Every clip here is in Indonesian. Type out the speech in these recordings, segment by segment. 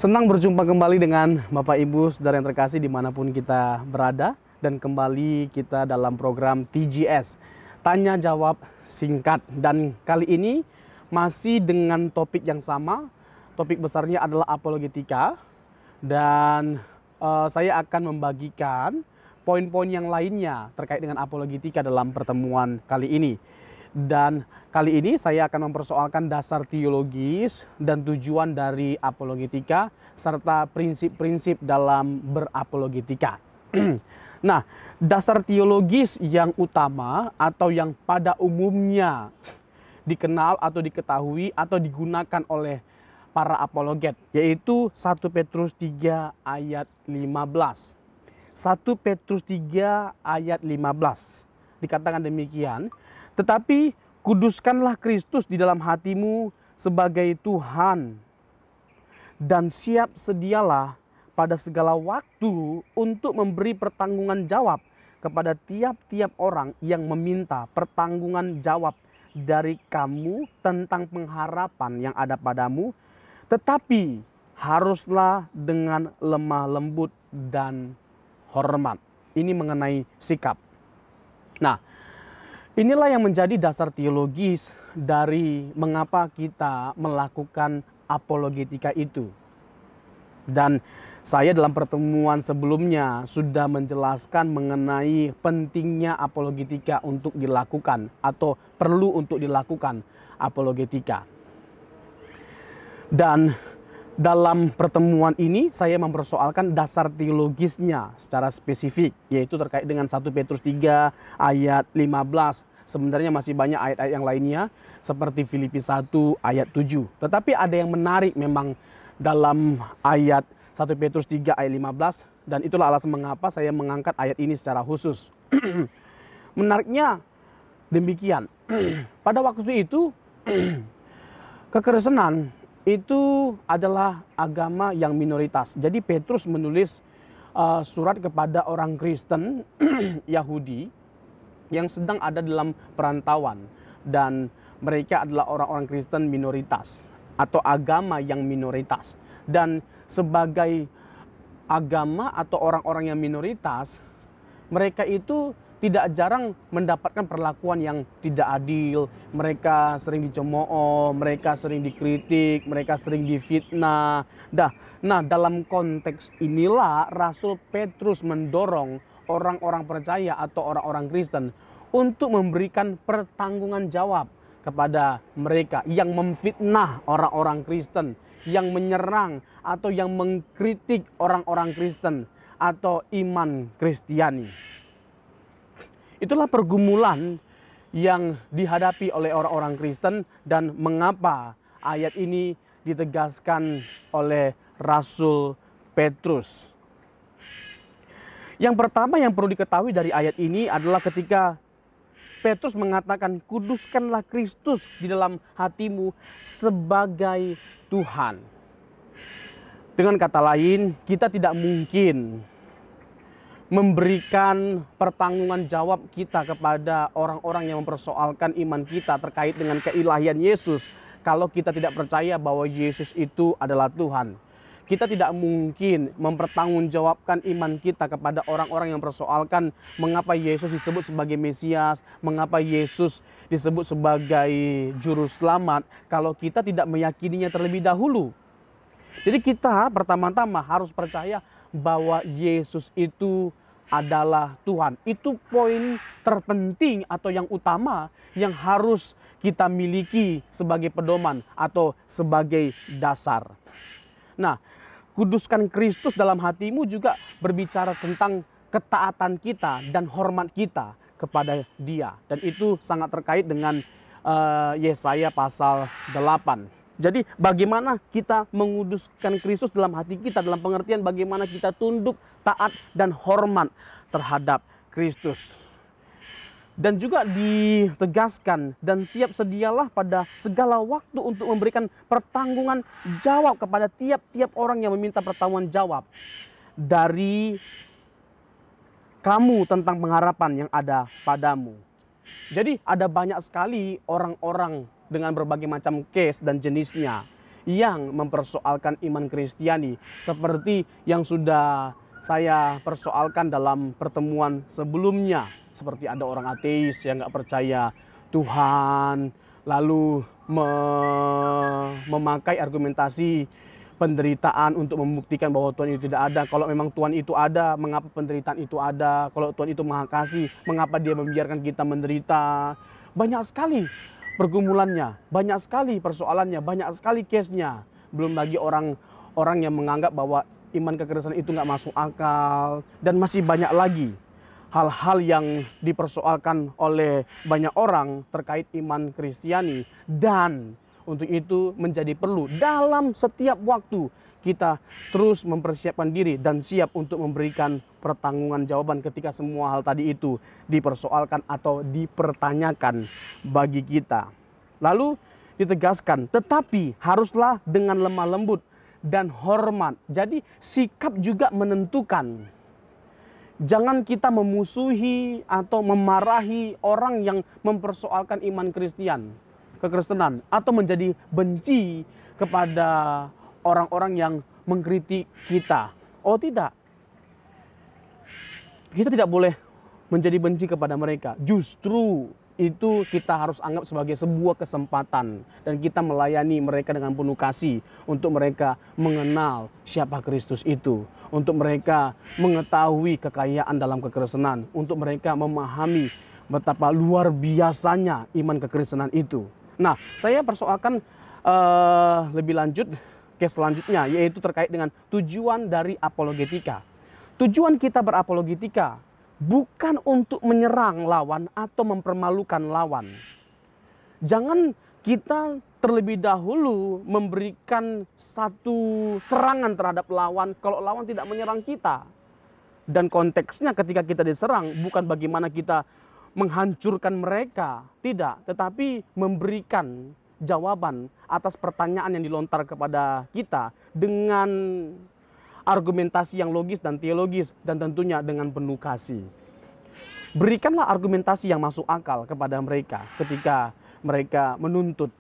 Senang berjumpa kembali dengan Bapak Ibu Saudara yang terkasih dimanapun kita berada. Dan kembali kita dalam program TJS, Tanya Jawab Singkat. Dan kali ini masih dengan topik yang sama. Topik besarnya adalah apologetika. Dan saya akan membagikan poin-poin yang lainnya terkait dengan apologetika dalam pertemuan kali ini. Dan kali ini saya akan mempersoalkan dasar teologis dan tujuan dari apologetika serta prinsip-prinsip dalam berapologetika. Nah, dasar teologis yang utama atau yang pada umumnya dikenal atau diketahui atau digunakan oleh para apologet, yaitu 1 Petrus 3 ayat 15. 1 Petrus 3 ayat 15 dikatakan demikian, tetapi kuduskanlah Kristus di dalam hatimu sebagai Tuhan, dan siap sedialah pada segala waktu untuk memberi pertanggungan jawab kepada tiap-tiap orang yang meminta pertanggungan jawab dari kamu tentang pengharapan yang ada padamu, tetapi haruslah dengan lemah lembut dan hormat. Ini mengenai sikap. Nah, inilah yang menjadi dasar teologis dari mengapa kita melakukan apologetika itu. Dan saya dalam pertemuan sebelumnya sudah menjelaskan mengenai pentingnya apologetika untuk dilakukan atau perlu untuk dilakukan apologetika. Dan dalam pertemuan ini saya mempersoalkan dasar teologisnya secara spesifik, yaitu terkait dengan 1 Petrus 3 ayat 15. Sebenarnya masih banyak ayat-ayat yang lainnya seperti Filipi 1 ayat 7. Tetapi ada yang menarik memang dalam ayat 1 Petrus 3 ayat 15, dan itulah alasan mengapa saya mengangkat ayat ini secara khusus. Menariknya demikian. Pada waktu itu kekristenan itu adalah agama yang minoritas. Jadi Petrus menulis surat kepada orang Kristen Yahudi yang sedang ada dalam perantauan, dan mereka adalah orang-orang Kristen minoritas atau agama yang minoritas. Dan sebagai agama atau orang-orang yang minoritas, mereka itu tidak jarang mendapatkan perlakuan yang tidak adil. Mereka sering dicemooh, mereka sering dikritik, mereka sering difitnah. Nah, dalam konteks inilah Rasul Petrus mendorong orang-orang percaya atau orang-orang Kristen untuk memberikan pertanggungan jawab kepada mereka yang memfitnah orang-orang Kristen, yang menyerang atau yang mengkritik orang-orang Kristen atau iman Kristiani. Itulah pergumulan yang dihadapi oleh orang-orang Kristen, dan mengapa ayat ini ditegaskan oleh Rasul Petrus. Yang pertama yang perlu diketahui dari ayat ini adalah ketika Petrus mengatakan, kuduskanlah Kristus di dalam hatimu sebagai Tuhan. Dengan kata lain, kita tidak mungkin memberikan pertanggungan jawab kita kepada orang-orang yang mempersoalkan iman kita terkait dengan keilahian Yesus kalau kita tidak percaya bahwa Yesus itu adalah Tuhan. Kita tidak mungkin mempertanggungjawabkan iman kita kepada orang-orang yang mempersoalkan mengapa Yesus disebut sebagai Mesias, mengapa Yesus disebut sebagai Juru Selamat, kalau kita tidak meyakininya terlebih dahulu. Jadi kita pertama-tama harus percaya bahwa Yesus itu adalah Tuhan. Itu poin terpenting atau yang utama yang harus kita miliki sebagai pedoman atau sebagai dasar. Nah, kuduskan Kristus dalam hatimu juga berbicara tentang ketaatan kita dan hormat kita kepada Dia. Dan itu sangat terkait dengan Yesaya pasal 8. Jadi bagaimana kita menguduskan Kristus dalam hati kita, dalam pengertian bagaimana kita tunduk, taat, dan hormat terhadap Kristus. Dan juga ditegaskan, dan siap sedialah pada segala waktu untuk memberikan pertanggungan jawab kepada tiap-tiap orang yang meminta pertanggungan jawab dari kamu tentang pengharapan yang ada padamu. Jadi ada banyak sekali orang-orang dengan berbagai macam case dan jenisnya yang mempersoalkan iman Kristiani, seperti yang sudah saya persoalkan dalam pertemuan sebelumnya. Seperti ada orang ateis yang nggak percaya Tuhan, lalu memakai argumentasi penderitaan untuk membuktikan bahwa Tuhan itu tidak ada. Kalau memang Tuhan itu ada, mengapa penderitaan itu ada? Kalau Tuhan itu Maha Kasih, mengapa Dia membiarkan kita menderita? Banyak sekali pergumulannya, banyak sekali persoalannya, banyak sekali case-nya. Belum lagi orang-orang yang menganggap bahwa iman kekristenan itu nggak masuk akal, dan masih banyak lagi hal-hal yang dipersoalkan oleh banyak orang terkait iman Kristiani. Dan untuk itu menjadi perlu dalam setiap waktu kita terus mempersiapkan diri dan siap untuk memberikan pertanggungjawaban ketika semua hal tadi itu dipersoalkan atau dipertanyakan bagi kita. Lalu ditegaskan, tetapi haruslah dengan lemah lembut dan hormat. Jadi sikap juga menentukan. Jangan kita memusuhi atau memarahi orang yang mempersoalkan iman kekristenan, atau menjadi benci kepada orang-orang yang mengkritik kita. Oh tidak, kita tidak boleh menjadi benci kepada mereka. Justru itu kita harus anggap sebagai sebuah kesempatan, dan kita melayani mereka dengan penuh kasih untuk mereka mengenal siapa Kristus itu, untuk mereka mengetahui kekayaan dalam kekristenan, untuk mereka memahami betapa luar biasanya iman kekristenan itu. Nah, saya persoalkan lebih lanjut ke selanjutnya, yaitu terkait dengan tujuan dari apologetika. Tujuan kita berapologetika bukan untuk menyerang lawan atau mempermalukan lawan. Jangan kita terlebih dahulu memberikan satu serangan terhadap lawan kalau lawan tidak menyerang kita. Dan konteksnya ketika kita diserang bukan bagaimana kita menghancurkan mereka, tidak, tetapi memberikan jawaban atas pertanyaan yang dilontar kepada kita dengan argumentasi yang logis dan teologis, dan tentunya dengan penuh kasih. Berikanlah argumentasi yang masuk akal kepada mereka ketika mereka menuntut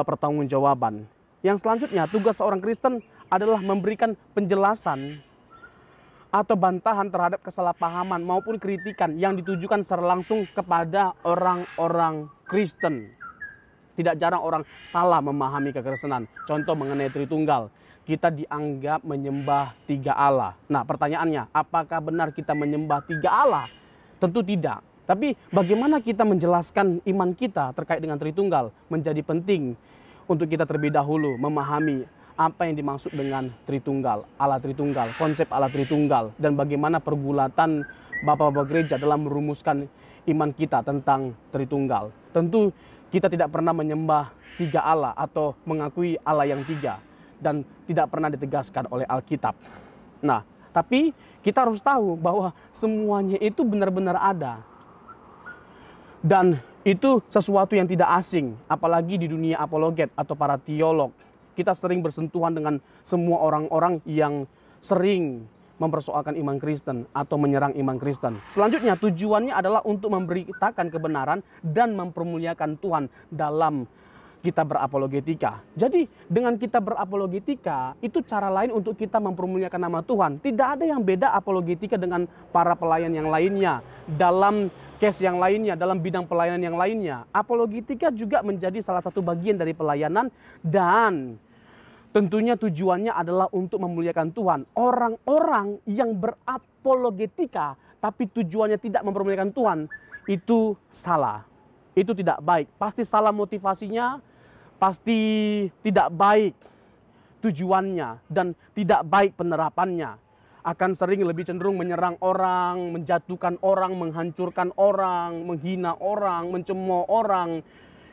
pertanggungjawaban. Yang selanjutnya, tugas seorang Kristen adalah memberikan penjelasan atau bantahan terhadap kesalahpahaman maupun kritikan yang ditujukan secara langsung kepada orang-orang Kristen. Tidak jarang orang salah memahami kekristenan. Contoh mengenai Tritunggal. Kita dianggap menyembah 3 Allah. Nah, pertanyaannya, apakah benar kita menyembah 3 Allah? Tentu tidak. Tapi bagaimana kita menjelaskan iman kita terkait dengan Tritunggal menjadi penting untuk kita terlebih dahulu memahami apa yang dimaksud dengan Tritunggal, Allah Tritunggal, konsep Allah Tritunggal, dan bagaimana pergulatan Bapak-Bapak Gereja dalam merumuskan iman kita tentang Tritunggal. Tentu kita tidak pernah menyembah 3 Allah atau mengakui Allah yang 3, dan tidak pernah ditegaskan oleh Alkitab. Nah, tapi kita harus tahu bahwa semuanya itu benar-benar ada. Dan itu sesuatu yang tidak asing, apalagi di dunia apologet atau para teolog. Kita sering bersentuhan dengan semua orang-orang yang sering mempersoalkan iman Kristen atau menyerang iman Kristen. Selanjutnya, tujuannya adalah untuk memberitakan kebenaran dan mempermuliakan Tuhan dalam kita berapologetika. Jadi dengan kita berapologetika, itu cara lain untuk kita mempermuliakan nama Tuhan. Tidak ada yang beda apologetika dengan para pelayan yang lainnya. Dalam case yang lainnya, dalam bidang pelayanan yang lainnya, apologetika juga menjadi salah satu bagian dari pelayanan, dan tentunya tujuannya adalah untuk memuliakan Tuhan. Orang-orang yang berapologetika tapi tujuannya tidak mempermuliakan Tuhan, itu salah. Itu tidak baik. Pasti salah motivasinya, pasti tidak baik tujuannya, dan tidak baik penerapannya. Akan sering lebih cenderung menyerang orang, menjatuhkan orang, menghancurkan orang, menghina orang, mencemooh orang.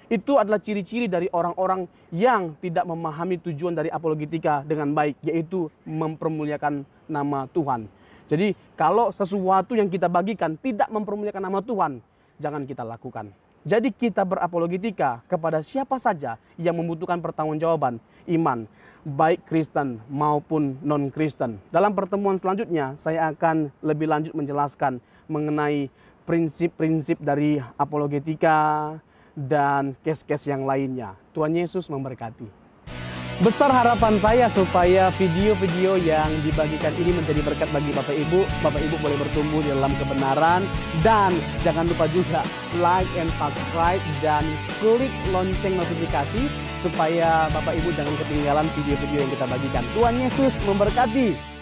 Itu adalah ciri-ciri dari orang-orang yang tidak memahami tujuan dari apologetika dengan baik, yaitu mempermuliakan nama Tuhan. Jadi kalau sesuatu yang kita bagikan tidak mempermuliakan nama Tuhan, jangan kita lakukan. Jadi kita berapologetika kepada siapa saja yang membutuhkan pertanggungjawaban iman, baik Kristen maupun non-Kristen. Dalam pertemuan selanjutnya, saya akan lebih lanjut menjelaskan mengenai prinsip-prinsip dari apologetika, dan case-case yang lainnya. Tuhan Yesus memberkati. Besar harapan saya supaya video-video yang dibagikan ini menjadi berkat bagi Bapak Ibu. Bapak Ibu boleh bertumbuh di dalam kebenaran. Dan jangan lupa juga like and subscribe dan klik lonceng notifikasi supaya Bapak Ibu jangan ketinggalan video-video yang kita bagikan. Tuhan Yesus memberkati.